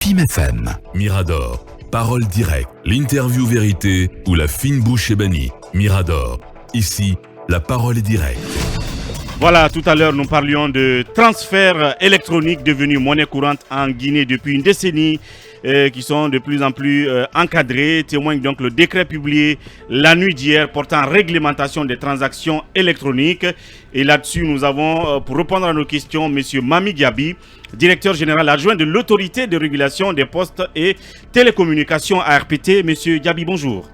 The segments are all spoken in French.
King FM. Mirador, parole directe, l'interview vérité ou la fine bouche ébanie. Mirador, ici, la parole est directe. Voilà, tout à l'heure, nous parlions de transferts électroniques devenus monnaie courante en Guinée depuis une décennie, qui sont de plus en plus encadrés. Témoigne donc le décret publié la nuit d'hier portant réglementation des transactions électroniques. Et là-dessus, nous avons, pour répondre à nos questions, M. Mami Diaby, directeur général adjoint de l'autorité de régulation des postes et télécommunications ARPT. M. Diaby, bonjour.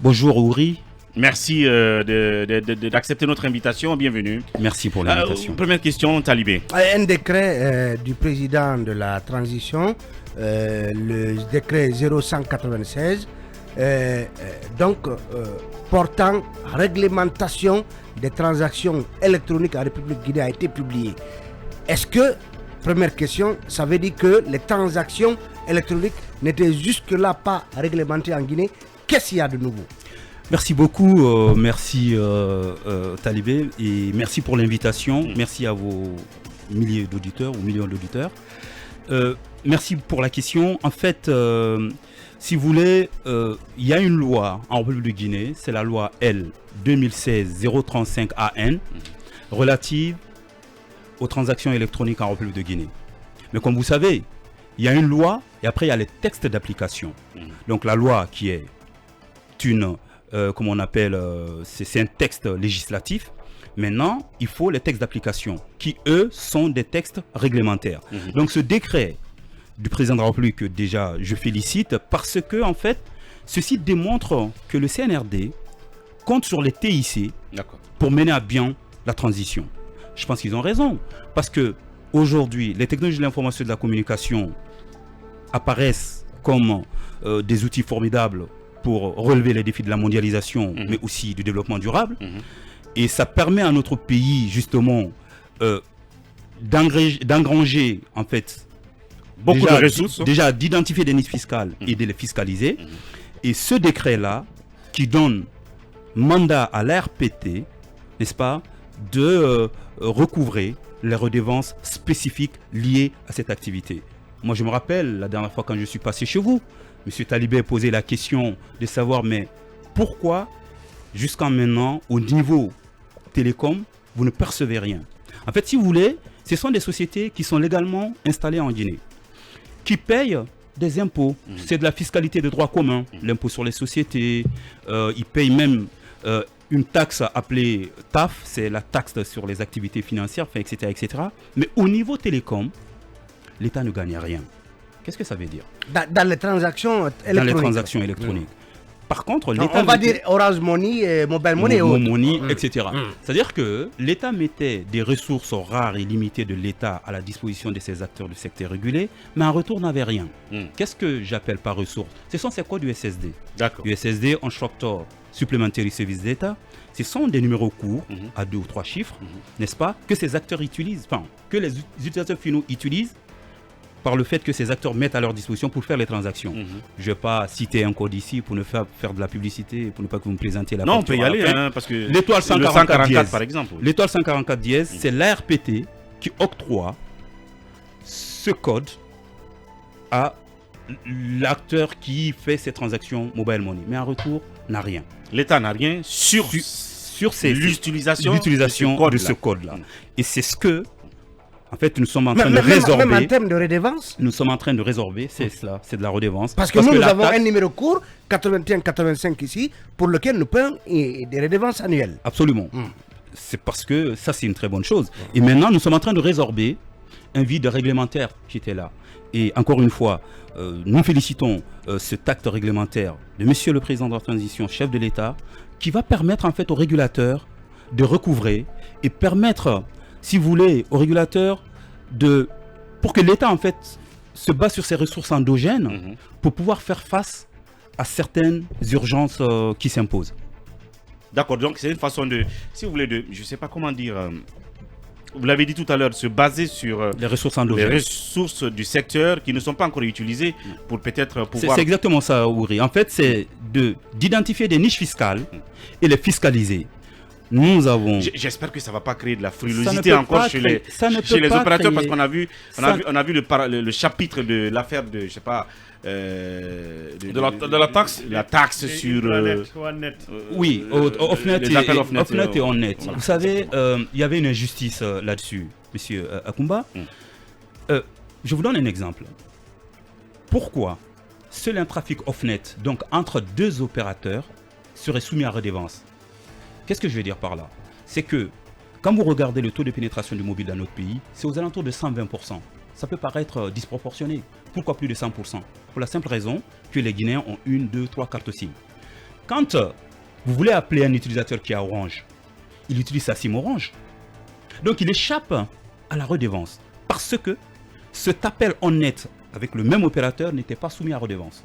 Bonjour Ouri. Merci d'accepter notre invitation. Bienvenue. Merci pour l'invitation. Première question, Talibé. Un décret du président de la transition, le décret 0196, portant réglementation des transactions électroniques en République Guinée a été publié. Est-ce que, première question, ça veut dire que les transactions électroniques n'étaient jusque-là pas réglementées en Guinée? Qu'est-ce qu'il y a de nouveau? Merci beaucoup, merci Talibé, et merci pour l'invitation. Merci à vos milliers d'auditeurs ou millions d'auditeurs. Merci pour la question. En fait, si vous voulez, il y a une loi en République de Guinée, c'est la loi L 2016-035 AN, relative aux transactions électroniques en République de Guinée. Mais comme vous savez, il y a une loi et après il y a les textes d'application. Donc la loi qui est une... comme on appelle, c'est un texte législatif. Maintenant, il faut les textes d'application qui, eux, sont des textes réglementaires. Donc ce décret du président de la République, déjà, je félicite parce que, en fait, ceci démontre que le CNRD compte sur les TIC pour mener à bien la transition. Je pense qu'ils ont raison parce que aujourd'hui, les technologies de l'information et de la communication apparaissent comme des outils formidables pour relever les défis de la mondialisation, mais aussi du développement durable. Et ça permet à notre pays, justement, d'engranger, en fait, beaucoup de ressources. Déjà d'identifier des niches fiscales et de les fiscaliser. Et ce décret-là, qui donne mandat à l'ARPT, n'est-ce pas, de recouvrer les redevances spécifiques liées à cette activité. Moi, je me rappelle, la dernière fois quand je suis passé chez vous, M. Talibé a posé la question de savoir, mais pourquoi, jusqu'à maintenant, au niveau télécom, vous ne percevez rien? En fait, si vous voulez, ce sont des sociétés qui sont légalement installées en Guinée, qui payent des impôts. C'est de la fiscalité de droit commun, l'impôt sur les sociétés. Ils payent même une taxe appelée TAF, c'est la taxe sur les activités financières, etc., etc. Mais au niveau télécom, l'État ne gagne rien. Qu'est-ce que ça veut dire? Dans les transactions électroniques. Dans les transactions électroniques. Par contre, l'État... On va dire Orange Money, Mobile Money, Money, etc. C'est-à-dire que l'État mettait des ressources rares et limitées de l'État à la disposition de ses acteurs du secteur régulé, mais en retour n'avait rien. Qu'est-ce que j'appelle par ressources? Ce sont ces codes USSD. D'accord. USSD, Instructor Supplementary Service d'État. Ce sont des numéros courts à 2 ou 3 chiffres, n'est-ce pas, que ces acteurs utilisent, enfin, que les utilisateurs finaux utilisent par le fait que ces acteurs mettent à leur disposition pour faire les transactions. Je ne vais pas citer un code ici pour ne faire de la publicité, pour ne pas que vous me présentiez la... Non, on peut y aller, parce que l'étoile 144 dièse, par exemple. L'étoile 144 dièse, c'est l'ARPT qui octroie ce code à l'acteur qui fait ces transactions mobile money. Mais en retour, n'a rien. L'État n'a rien sur l'utilisation de ce code-là. Et c'est ce que... En fait, nous sommes en train de résorber. Même en termes de redevance. Nous sommes en train de résorber, c'est cela, c'est de la redevance. Parce que nous avons un numéro court, 81-85 ici, pour lequel nous payons des redevances annuelles. Absolument. C'est parce que ça, c'est une très bonne chose. Et maintenant, nous sommes en train de résorber un vide réglementaire qui était là. Et encore une fois, nous félicitons cet acte réglementaire de Monsieur le Président de la Transition, chef de l'État, qui va permettre en fait aux régulateurs de recouvrer et permettre, si vous voulez, aux régulateurs pour que l'État en fait se base sur ses ressources endogènes pour pouvoir faire face à certaines urgences qui s'imposent. D'accord, donc c'est une façon de, si vous voulez, je ne sais pas comment dire, vous l'avez dit tout à l'heure, se baser sur les ressources endogènes, les ressources du secteur qui ne sont pas encore utilisées pour peut-être pouvoir... C'est exactement ça, Ouri. En fait, c'est d'identifier des niches fiscales et les fiscaliser. Nous avons... J'espère que ça ne va pas créer de la frilosité encore chez les opérateurs, parce qu'on a vu, le chapitre de l'affaire de, je sais pas, de la taxe. La taxe sur... oui, Offnet et Onnet. Voilà. Vous savez, il y avait une injustice là-dessus, monsieur Akumba. Je vous donne un exemple. Pourquoi seul un trafic Offnet, donc entre deux opérateurs, serait soumis à redevance? Qu'est-ce que je veux dire par là? C'est que quand vous regardez le taux de pénétration du mobile dans notre pays, c'est aux alentours de 120%. Ça peut paraître disproportionné. Pourquoi plus de 100%? Pour la simple raison que les Guinéens ont 1, 2, 3 cartes SIM. Quand vous voulez appeler un utilisateur qui a Orange, il utilise sa SIM Orange. Donc il échappe à la redevance. Parce que cet appel Onnet avec le même opérateur n'était pas soumis à redevance.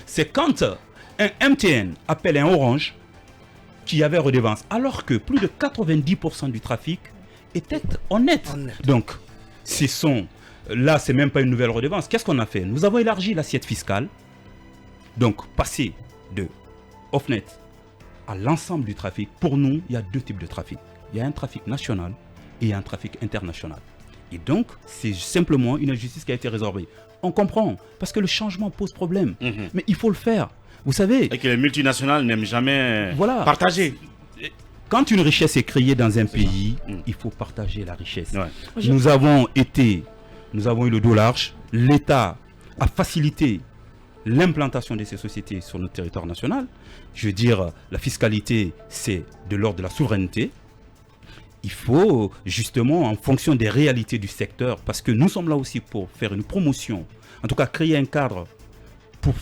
C'est quand un MTN appelle un Orange qu'il y avait redevance, alors que plus de 90% du trafic était honnête. Donc, là, c'est même pas une nouvelle redevance. Qu'est-ce qu'on a fait? Nous avons élargi l'assiette fiscale, donc passé de Offnet à l'ensemble du trafic. Pour nous, il y a deux types de trafic. Il y a un trafic national et un trafic international. Et donc, c'est simplement une injustice qui a été résorbée. On comprend, parce que le changement pose problème. Mais il faut le faire. Vous savez... Et que les multinationales n'aiment jamais partager. Quand une richesse est créée dans un pays, il faut partager la richesse. Nous avons eu le dos large. L'État a facilité l'implantation de ces sociétés sur notre territoire national. Je veux dire, la fiscalité, c'est de l'ordre de la souveraineté. Il faut justement, en fonction des réalités du secteur, parce que nous sommes là aussi pour faire une promotion, en tout cas créer un cadre pour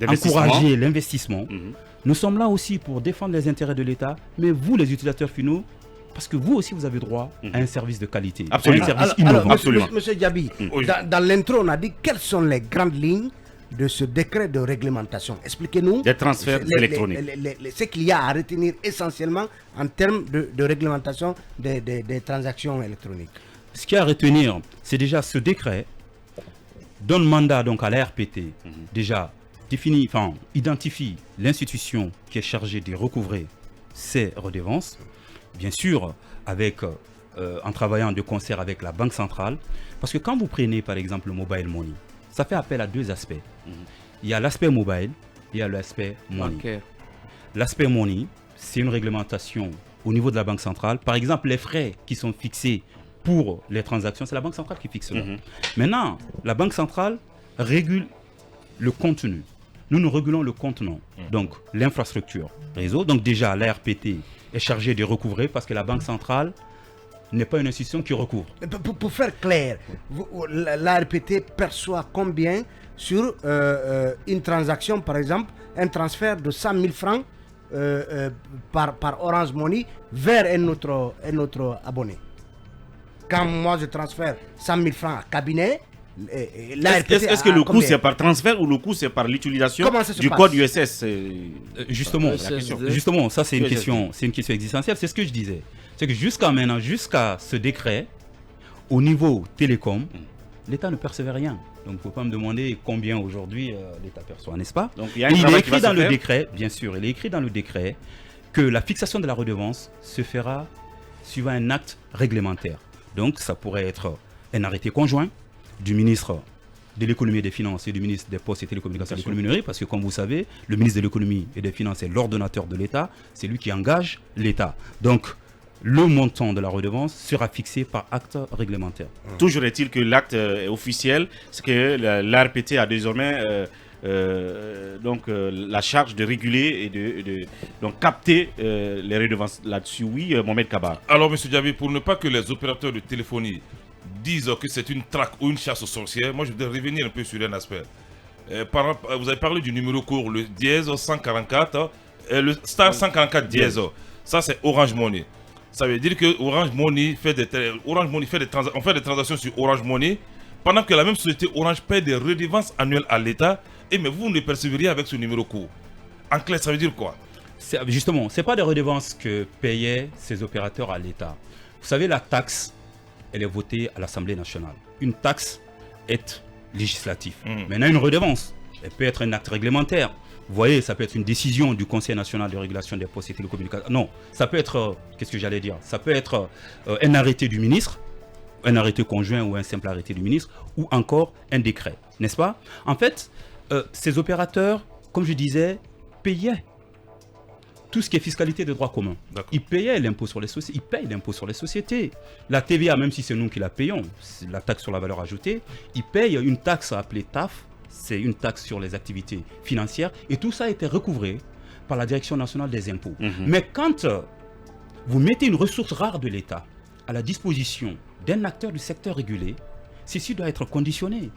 encourager l'investissement. Nous sommes là aussi pour défendre les intérêts de l'État, mais vous, les utilisateurs finaux, parce que vous aussi, vous avez droit à un service de qualité, absolument. un service innovant. Monsieur Diaby, dans l'intro, on a dit quelles sont les grandes lignes de ce décret de réglementation. Expliquez-nous des transferts électroniques. Ce qu'il y a à retenir essentiellement en termes de réglementation des transactions électroniques. Ce qu'il y a à retenir, c'est déjà ce décret donne mandat donc à l'ARPT, déjà identifie l'institution qui est chargée de recouvrer ces redevances, bien sûr en travaillant de concert avec la Banque centrale, parce que quand vous prenez par exemple le mobile money, ça fait appel à deux aspects. Il y a l'aspect mobile, il y a l'aspect money. L'aspect money, c'est une réglementation au niveau de la Banque centrale. Par exemple, les frais qui sont fixés pour les transactions, c'est la Banque centrale qui fixe cela. Maintenant, la Banque centrale régule le contenu. Nous régulons le contenant, donc l'infrastructure réseau. Donc déjà, l'ARPT est chargée de recouvrer parce que la Banque centrale n'est pas une institution qui recouvre. Pour faire clair, l'ARPT perçoit combien sur une transaction, par exemple, un transfert de 100 000 francs par Orange Money vers un autre abonné. Quand moi je transfère 100 000 francs à cabinet, est-ce que le coût c'est par transfert ou le coût c'est par l'utilisation du code USS? Justement, ça c'est une question existentielle. C'est ce que je disais. C'est que jusqu'à maintenant, jusqu'à ce décret, au niveau télécom, l'État ne percevait rien. Donc il ne faut pas me demander combien aujourd'hui l'État perçoit, n'est-ce pas? Donc il y a un travail qui va se faire. Le décret, bien sûr, il est écrit dans le décret que la fixation de la redevance se fera suivant un acte réglementaire. Donc ça pourrait être un arrêté conjoint du ministre de l'économie et des finances et du ministre des postes et télécommunications et des communautés, parce que comme vous savez, le ministre de l'économie et des finances est l'ordonnateur de l'État, c'est lui qui engage l'État. Donc le montant de la redevance sera fixé par acte réglementaire. Toujours est-il que l'acte est officiel, c'est que l'ARPT a désormais la charge de réguler et de capter les redevances là-dessus. Oui, Mohamed Kabar. Alors, M. Diaby, pour ne pas que les opérateurs de téléphonie disent que c'est une traque ou une chasse aux sorcières, moi je voudrais revenir un peu sur un aspect. Vous avez parlé du numéro court, le dièse 144, le star 144 dièse. Ça c'est Orange Money. Ça veut dire que Orange Money fait des transactions sur Orange Money pendant que la même société Orange paie des redevances annuelles à l'État, et mais vous ne percevez rien avec ce numéro court. En clair, ça veut dire quoi? Justement, ce n'est pas des redevances que payaient ces opérateurs à l'État. Vous savez, la taxe, elle est votée à l'Assemblée nationale. Une taxe est législative. Maintenant, une redevance, elle peut être un acte réglementaire. Vous voyez, ça peut être une décision du Conseil national de régulation des postes et télécommunications. Non, ça peut être, qu'est-ce que j'allais dire? Ça peut être un arrêté du ministre, un arrêté conjoint ou un simple arrêté du ministre, ou encore un décret, n'est-ce pas? En fait, ces opérateurs, comme je disais, payaient tout ce qui est fiscalité de droit commun. Ils payaient l'impôt sur les sociétés, ils payent l'impôt sur les sociétés. La TVA, même si c'est nous qui la payons, c'est la taxe sur la valeur ajoutée, ils payent une taxe appelée TAF, c'est une taxe sur les activités financières, et tout ça a été recouvré par la Direction nationale des impôts. Mais quand vous mettez une ressource rare de l'État à la disposition d'un acteur du secteur régulé, ceci doit être conditionné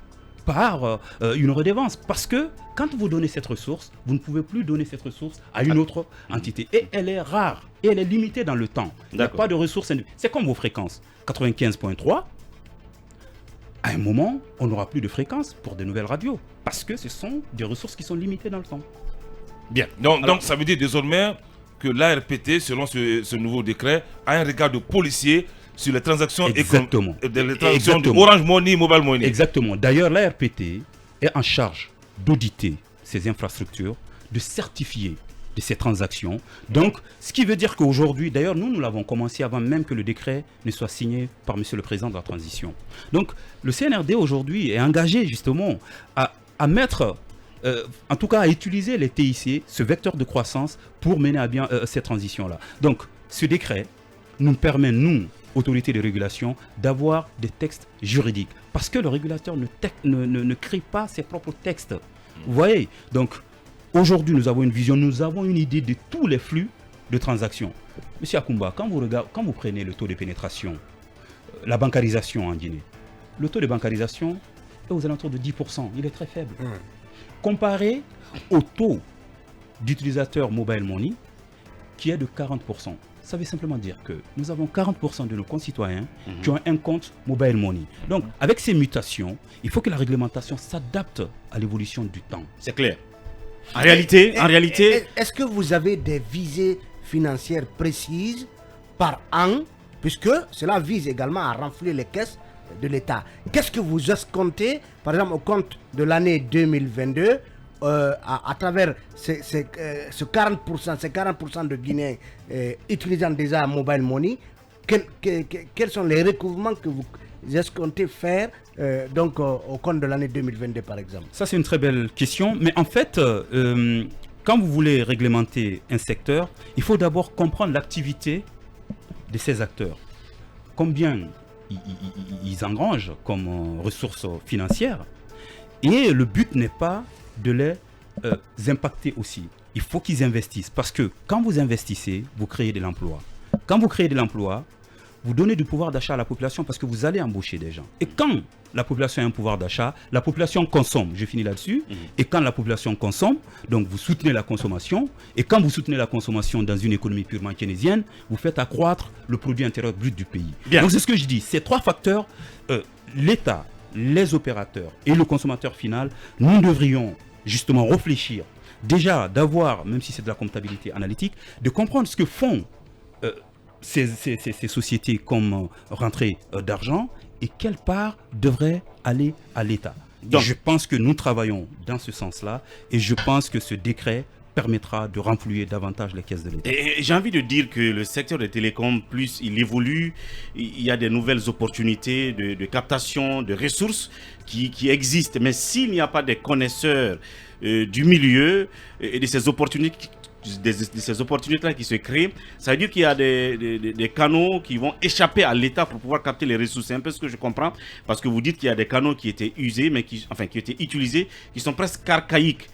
par une redevance. Parce que quand vous donnez cette ressource, vous ne pouvez plus donner cette ressource à une autre entité. Et elle est rare, et elle est limitée dans le temps. Il n'y a pas de ressources. C'est comme vos fréquences. 95.3, à un moment, on n'aura plus de fréquences pour de nouvelles radios. Parce que ce sont des ressources qui sont limitées dans le temps. Bien. Donc ça veut dire désormais que l'ARPT, selon ce nouveau décret, a un regard de policier sur les transactions économiques, les transactions de Orange Money, Mobile Money. Exactement. D'ailleurs, l'ARPT est en charge d'auditer ces infrastructures, de certifier de ces transactions. Donc, ce qui veut dire qu'aujourd'hui, d'ailleurs, nous l'avons commencé avant même que le décret ne soit signé par Monsieur le Président de la Transition. Donc, le CNRD aujourd'hui est engagé justement à mettre, en tout cas à utiliser les TIC, ce vecteur de croissance, pour mener à bien cette transition-là. Donc, ce décret nous permet, nous, autorités de régulation, d'avoir des textes juridiques. Parce que le régulateur ne crée pas ses propres textes. Vous voyez? Donc, aujourd'hui, nous avons une vision, nous avons une idée de tous les flux de transactions. Monsieur Akumba, quand vous prenez le taux de pénétration, la bancarisation en Guinée, le taux de bancarisation est aux alentours de 10%. Il est très faible. Comparé au taux d'utilisateurs mobile money, qui est de 40%. Ça veut simplement dire que nous avons 40% de nos concitoyens qui ont un compte mobile money. Donc, avec ces mutations, il faut que la réglementation s'adapte à l'évolution du temps. C'est clair. En réalité, est-ce que vous avez des visées financières précises par an, puisque cela vise également à renflouer les caisses de l'État? Qu'est-ce que vous escomptez, par exemple, au compte de l'année 2022, à travers ces 40%, ces 40% de Guinéens utilisant déjà mobile money, quels sont les recouvrements que vous escomptez faire donc au compte de l'année 2022 par exemple? Ça, c'est une très belle question, mais en fait, quand vous voulez réglementer un secteur, il faut d'abord comprendre l'activité de ces acteurs. Combien ils engrangent comme ressources financières, et le but n'est pas de les impacter aussi. Il faut qu'ils investissent, parce que quand vous investissez, vous créez de l'emploi. Quand vous créez de l'emploi, vous donnez du pouvoir d'achat à la population, parce que vous allez embaucher des gens. Et quand la population a un pouvoir d'achat, la population consomme. Je finis là-dessus. Et quand la population consomme, donc vous soutenez la consommation. Et quand vous soutenez la consommation dans une économie purement keynésienne, vous faites accroître le produit intérieur brut du pays. Bien. Donc c'est ce que je dis. Ces trois facteurs, l'État, les opérateurs et le consommateur final, nous devrions justement réfléchir, déjà d'avoir, même si c'est de la comptabilité analytique, de comprendre ce que font ces sociétés comme rentrée d'argent et quelle part devrait aller à l'État. Je pense que nous travaillons dans ce sens-là, et je pense que ce décret permettra de renflouer davantage les caisses de l'État. Et j'ai envie de dire que le secteur des télécoms, plus il évolue, il y a des nouvelles opportunités de captation, de ressources qui existent. Mais s'il n'y a pas des connaisseurs du milieu et de ces opportunités, qui se créent, ça veut dire qu'il y a des canaux qui vont échapper à l'État pour pouvoir capter les ressources. C'est un peu ce que je comprends, parce que vous dites qu'il y a des canaux qui étaient usés, mais qui étaient utilisés, qui sont presque archaïques.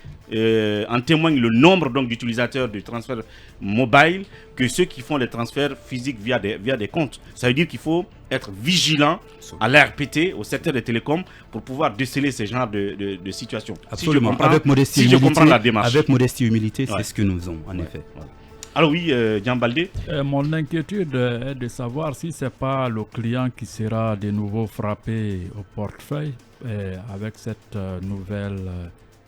En témoigne le nombre d'utilisateurs de transferts mobile que ceux qui font les transferts physiques via des comptes. Ça veut dire qu'il faut être vigilant à l'ARPT, au secteur des télécoms, pour pouvoir déceler ce genre de situations. Absolument. Si je comprends la démarche. Avec modestie et humilité, c'est ce que nous avons en effet. Ouais. Alors oui, Dian Baldé. Mon inquiétude est de savoir si ce n'est pas le client qui sera de nouveau frappé au portefeuille avec cette nouvelle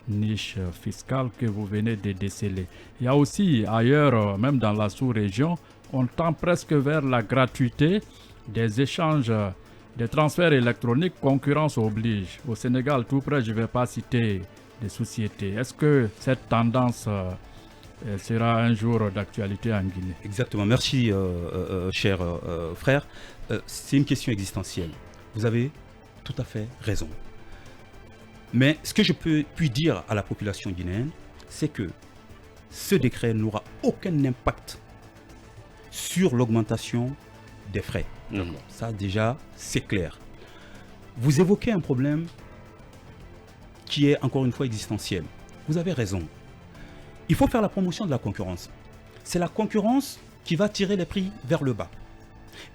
niche fiscale que vous venez de déceler. Il y a aussi ailleurs, même dans la sous-région, on tend presque vers la gratuité des échanges, des transferts électroniques, concurrence oblige. Au Sénégal, tout près, je ne vais pas citer des sociétés. Est-ce que cette tendance sera un jour d'actualité en Guinée? Exactement, merci cher frère. C'est une question existentielle. Vous avez tout à fait raison. Mais ce que je puis dire à la population guinéenne, c'est que ce décret n'aura aucun impact sur l'augmentation des frais. Ça déjà, c'est clair. Vous évoquez un problème qui est encore une fois existentiel. Vous avez raison. Il faut faire la promotion de la concurrence. C'est la concurrence qui va tirer les prix vers le bas.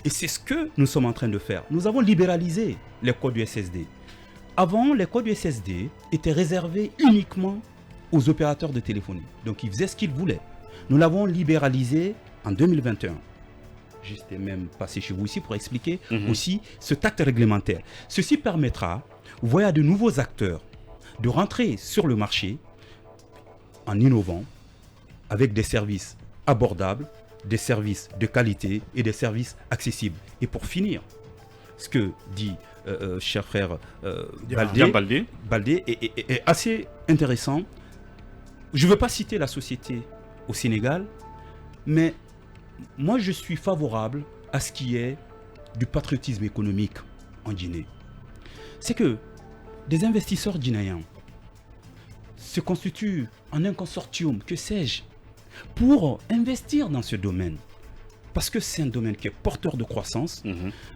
Et c'est ce que nous sommes en train de faire. Nous avons libéralisé les codes du SSD. Avant, les codes du SSD étaient réservés uniquement aux opérateurs de téléphonie. Donc ils faisaient ce qu'ils voulaient. Nous l'avons libéralisé en 2021. J'étais même passé chez vous ici pour expliquer aussi cet acte réglementaire. Ceci permettra, vous voyez, à de nouveaux acteurs de rentrer sur le marché en innovant avec des services abordables, des services de qualité et des services accessibles. Et pour finir, ce que dit cher frère Baldé est assez intéressant. Je ne veux pas citer la société au Sénégal, mais moi je suis favorable à ce qui est du patriotisme économique en Guinée. C'est que des investisseurs guinéens se constituent en un consortium, que sais-je, pour investir dans ce domaine. Parce que c'est un domaine qui est porteur de croissance.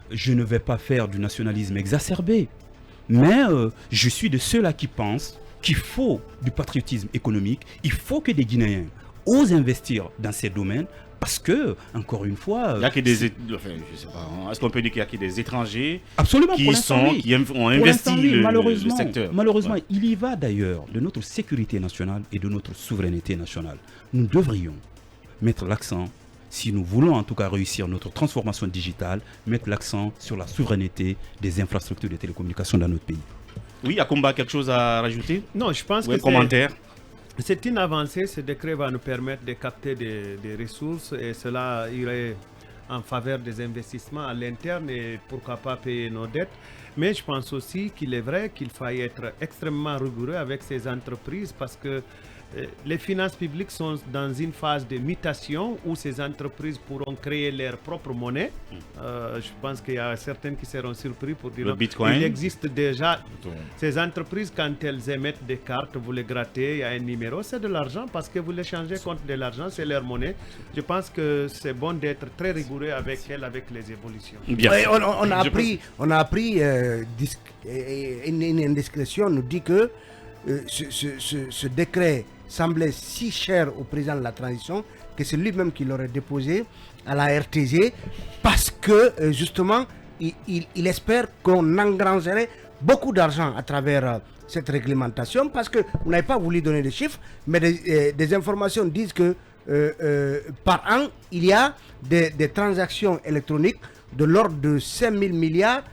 Je ne vais pas faire du nationalisme exacerbé, mais je suis de ceux-là qui pensent qu'il faut du patriotisme économique. Il faut que des Guinéens osent investir dans ces domaines parce que, encore une fois... Il y a que des... Enfin, je sais pas, est-ce qu'on peut dire qu'il y a que des étrangers absolument, qui ont investi le secteur? Malheureusement, il y va d'ailleurs de notre sécurité nationale et de notre souveraineté nationale. Nous devrions mettre l'accent, si nous voulons en tout cas réussir notre transformation digitale, mettre l'accent sur la souveraineté des infrastructures de télécommunications dans notre pays. Oui, Akomba, quelque chose à rajouter? Non, je pense que commentaire. C'est une avancée. Ce décret va nous permettre de capter des ressources et cela irait en faveur des investissements à l'interne et pourquoi pas payer nos dettes. Mais je pense aussi qu'il est vrai qu'il faille être extrêmement rigoureux avec ces entreprises parce que les finances publiques sont dans une phase de mutation où ces entreprises pourront créer leur propre monnaie. Je pense qu'il y a certaines qui seront surpris pour dire qu'il existe déjà. Ces entreprises, quand elles émettent des cartes, vous les grattez, il y a un numéro, c'est de l'argent parce que vous les changez contre de l'argent, c'est leur monnaie. Je pense que c'est bon d'être très rigoureux avec elles, avec les évolutions. Bien. On a appris une indiscrétion nous dit que ce décret semblait si cher au président de la transition que c'est lui-même qui l'aurait déposé à la RTG parce que justement il espère qu'on engrangerait beaucoup d'argent à travers cette réglementation parce que vous n'avez pas voulu donner de chiffres mais des informations disent que par an il y a des transactions électroniques de l'ordre de 5 000 milliards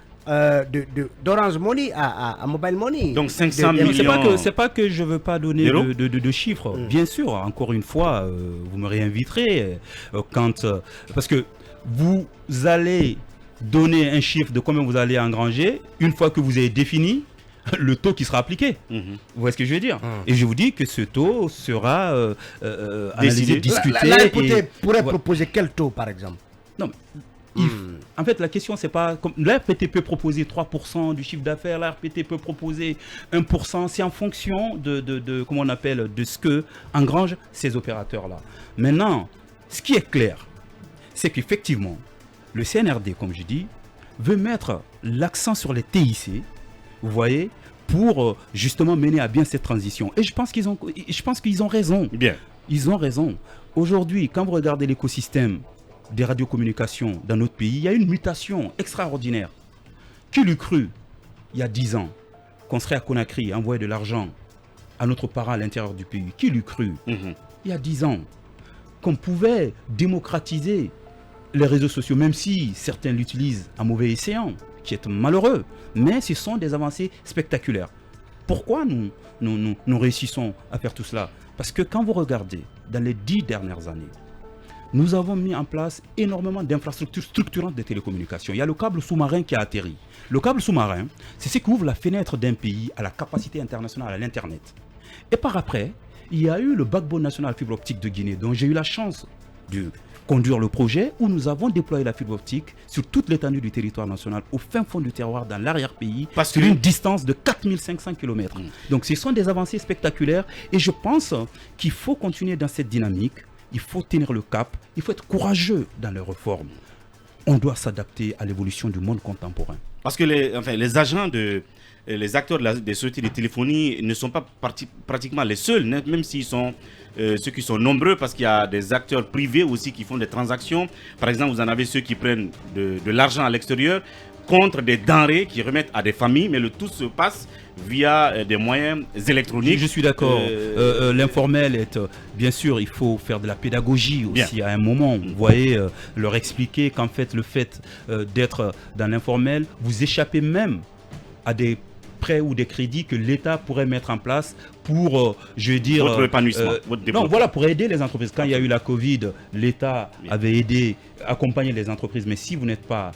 d'Orange Money à Mobile Money. Donc 500 millions. C'est pas que je veux pas donner de chiffres. Bien sûr, encore une fois, vous me réinviterez parce que vous allez donner un chiffre de combien vous allez engranger une fois que vous avez défini le taux qui sera appliqué. Vous voyez ce que je veux dire? Et je vous dis que ce taux sera analysé, discuté. La RPT pourrait proposer quel taux par exemple? Non. En fait, la question, c'est pas... La RPT peut proposer 3% du chiffre d'affaires, la RPT peut proposer 1%. C'est en fonction comment on appelle, de ce que engrangent ces opérateurs-là. Maintenant, ce qui est clair, c'est qu'effectivement, le CNRD, comme je dis, veut mettre l'accent sur les TIC, vous voyez, pour justement mener à bien cette transition. Et je pense qu'ils ont raison. Bien. Ils ont raison. Aujourd'hui, quand vous regardez l'écosystème des radiocommunications dans notre pays, il y a une mutation extraordinaire. Qui l'eût cru, il y a 10 ans, qu'on serait à Conakry, envoyer de l'argent à notre parent à l'intérieur du pays? Qui l'eût cru, il y a 10 ans, qu'on pouvait démocratiser les réseaux sociaux, même si certains l'utilisent à mauvais escient, qui est malheureux, mais ce sont des avancées spectaculaires. Pourquoi nous réussissons à faire tout cela? Parce que quand vous regardez, dans les 10 dernières années, nous avons mis en place énormément d'infrastructures structurantes de télécommunications. Il y a le câble sous-marin qui a atterri. Le câble sous-marin, c'est ce qui ouvre la fenêtre d'un pays à la capacité internationale à l'Internet. Et par après, il y a eu le backbone national fibre optique de Guinée, dont j'ai eu la chance de conduire le projet, où nous avons déployé la fibre optique sur toute l'étendue du territoire national, au fin fond du terroir, dans l'arrière-pays, sur une distance de 4500 km. Donc ce sont des avancées spectaculaires, et je pense qu'il faut continuer dans cette dynamique, il faut tenir le cap, il faut être courageux dans les réformes. On doit s'adapter à l'évolution du monde contemporain. Parce que les agents les acteurs des sociétés de téléphonie ne sont pas pratiquement les seuls, même s'ils sont ceux qui sont nombreux, parce qu'il y a des acteurs privés aussi qui font des transactions. Par exemple, vous en avez ceux qui prennent de l'argent à l'extérieur contre des denrées qui remettent à des familles, mais le tout se passe via des moyens électroniques. Je suis d'accord. L'informel est, bien sûr, il faut faire de la pédagogie aussi à un moment. Vous voyez, leur expliquer qu'en fait, le fait d'être dans l'informel, vous échappez même à des prêts ou des crédits que l'État pourrait mettre en place pour, votre épanouissement, votre développement. Non, voilà, pour aider les entreprises. Quand il y a eu la Covid, l'État avait accompagné les entreprises. Mais si vous n'êtes pas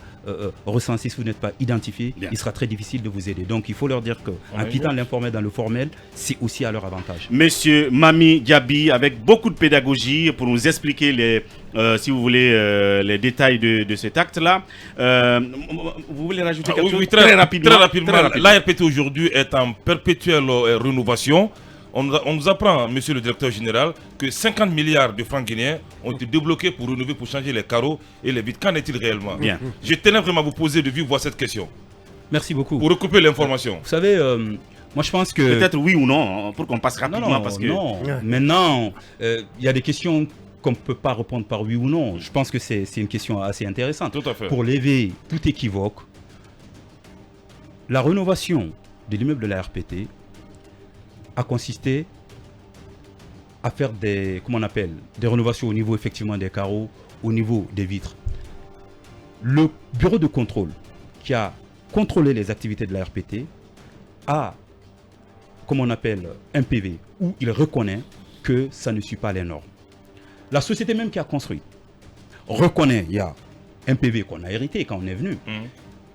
recensé, si vous n'êtes pas identifié, il sera très difficile de vous aider. Donc il faut leur dire qu'en quittant l'informel dans le formel, c'est aussi à leur avantage. Monsieur Mami Diaby, avec beaucoup de pédagogie pour nous expliquer si vous voulez, les détails de cet acte-là. Vous voulez rajouter quelque chose? Très rapidement. L'ARPT aujourd'hui est en perpétuelle rénovation. On nous apprend, monsieur le directeur général, que 50 milliards de francs guinéens ont été débloqués pour rénover, pour changer les carreaux et les vitres. Qu'en est-il réellement? Je tenais vraiment à vous poser de vive voix cette question. Merci beaucoup. Pour recouper l'information. Vous savez, moi je pense que... Peut-être oui ou non, pour qu'on passe rapidement. Non. Maintenant, il y a des questions qu'on ne peut pas répondre par oui ou non. Je pense que c'est une question assez intéressante. Tout à fait. Pour lever tout équivoque, la rénovation de l'immeuble de la RPT a consisté à faire des rénovations au niveau effectivement des carreaux, au niveau des vitres. Le bureau de contrôle qui a contrôlé les activités de la RPT a, un PV où il reconnaît que ça ne suit pas les normes. La société même qui a construit reconnaît, il y a un PV qu'on a hérité quand on est venu,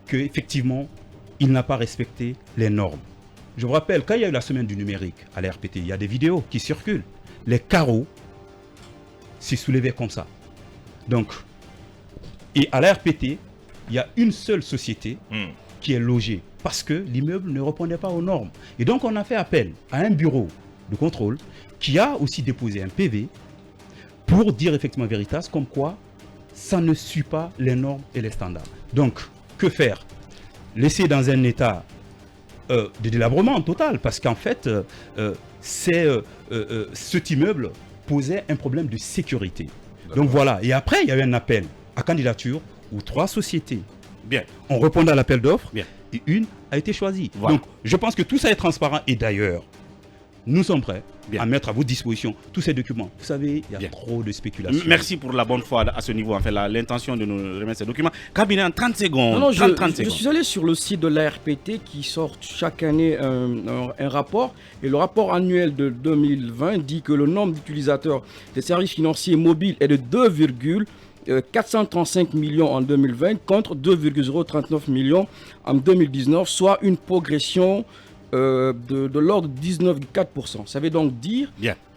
qu'effectivement, il n'a pas respecté les normes. Je vous rappelle, quand il y a eu la semaine du numérique à la RPT, il y a des vidéos qui circulent. Les carreaux s'est soulevé comme ça. Donc, et à la RPT, il y a une seule société qui est logée parce que l'immeuble ne répondait pas aux normes. Et donc, on a fait appel à un bureau de contrôle qui a aussi déposé un PV pour dire effectivement Veritas comme quoi ça ne suit pas les normes et les standards. Donc, que faire? Laisser dans un état de délabrement total, parce qu'en fait, cet immeuble posait un problème de sécurité. Donc voilà, et après, il y a eu un appel à candidature où 3 sociétés ont répondu à l'appel d'offres et une a été choisie. Voilà. Donc je pense que tout ça est transparent et d'ailleurs, nous sommes prêts à mettre à votre disposition tous ces documents. Vous savez, il y a trop de spéculations. Merci pour la bonne foi à ce niveau. Enfin, l'intention de nous remettre ces documents. Cabinet, en 30 secondes. Non, je suis allé sur le site de l'ARPT qui sort chaque année un rapport. Et le rapport annuel de 2020 dit que le nombre d'utilisateurs des services financiers mobiles est de 2,435 millions en 2020 contre 2,039 millions en 2019, soit une progression de l'ordre de 19,4%. Ça veut donc dire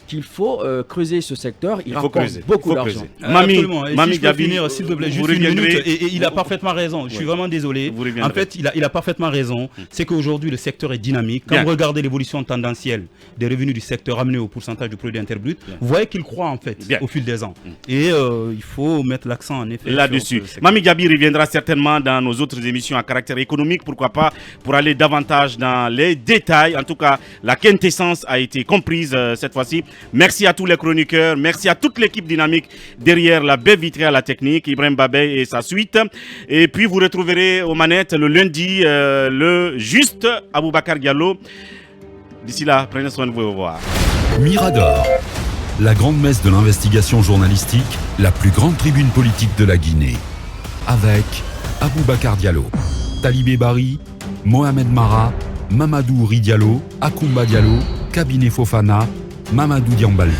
qu'il faut creuser ce secteur. Il rapporte beaucoup d'argent. Mami Diaby, finir, s'il te plaît, juste une minute. Et il a parfaitement raison. Je suis vraiment désolé. En fait, il a parfaitement raison. C'est qu'aujourd'hui, le secteur est dynamique. Quand vous regardez l'évolution tendancielle des revenus du secteur amenés au pourcentage du produit interbrut, vous voyez qu'il croît en fait au fil des ans. Et il faut mettre l'accent en effet là-dessus. Mami Diaby reviendra certainement dans nos autres émissions à caractère économique, pourquoi pas, pour aller davantage dans les détails. En tout cas, la quintessence a été comprise cette fois-ci. Merci à tous les chroniqueurs, merci à toute l'équipe dynamique derrière la baie vitrée à la technique, Ibrahim Babey et sa suite. Et puis vous retrouverez aux manettes le lundi le juste Aboubacar Diallo. D'ici là, prenez soin de vous, au revoir. Mirador, la grande messe de l'investigation journalistique, la plus grande tribune politique de la Guinée. Avec Aboubacar Diallo, Talibé Bari, Mohamed Mara, Mamadou Ri Diallo, Akoumba Diallo, Cabinet Fofana, Mamadou Diambaldé.